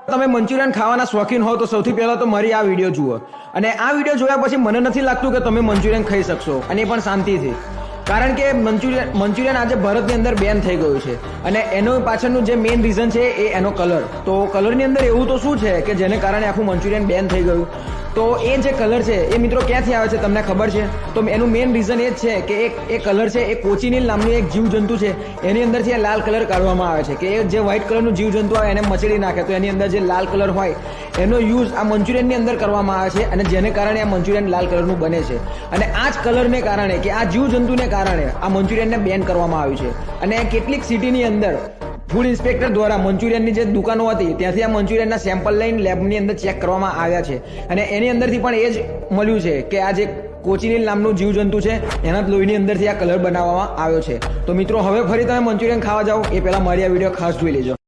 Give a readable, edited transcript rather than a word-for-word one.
તમે મંચુરિયન ખાવાના શોખીન હો તો સૌથી પહેલા તો મારી આ વિડીયો જુઓ, અને આ વિડીયો જોયા પછી મને નથી લાગતું કે તમે મંચુરિયન ખાઈ શકશો, અને એ પણ શાંતિથી. કારણ કે મંચુરિયન આજે ભારતની અંદર બેન થઈ ગયું છે, અને એનું પાછળનું જે મેઇન રીઝન છે એ એનો કલર. તો કલરની અંદર એવું તો શું છે કે જેને કારણે આખું મંચુરિયન બેન થઈ ગયું? તો એ જે કલર છે એ મિત્રો ક્યાંથી આવે છે તમને ખબર છે? તો એનું મેઇન રીઝન એ જ છે કે એ કલર છે એ કોચિનીલ નામનું એક જીવજંતુ છે, એની અંદરથી એ લાલ કલર કાઢવામાં આવે છે. કે એ જે વ્હાઇટ કલરનું જીવજંતુ આવે એને મચડી નાખે તો એની અંદર જે લાલ કલર હોય એનો યુઝ આ મંચુરિયનની અંદર કરવામાં આવે છે, અને જેને કારણે આ મંચુરિયન લાલ કલરનું બને છે. અને આ જ કલરને કારણે કે આ જીવજંતુને કારણે આ મંચુરિયનને બેન કરવામાં આવ્યું છે. અને કેટલીક સિટીની અંદર ફૂડ ઇન્સ્પેક્ટર દ્વારા મંચુરિયનની જે દુકાનો હતી ત્યાંથી આ મંચુરિયનના સેમ્પલ લઈને લેબની અંદર ચેક કરવામાં આવ્યા છે, અને એની અંદરથી પણ એ જ મળ્યું છે કે આ જે કોચિનીલ નામનું જીવજંતુ છે એના લોહીની અંદરથી આ કલર બનાવવામાં આવ્યો છે. તો મિત્રો હવે ફરી તમે મંચુરિયન ખાવા જાઓ એ પહેલાં મારી આ વિડીયો ખાસ જોઈ લેજો.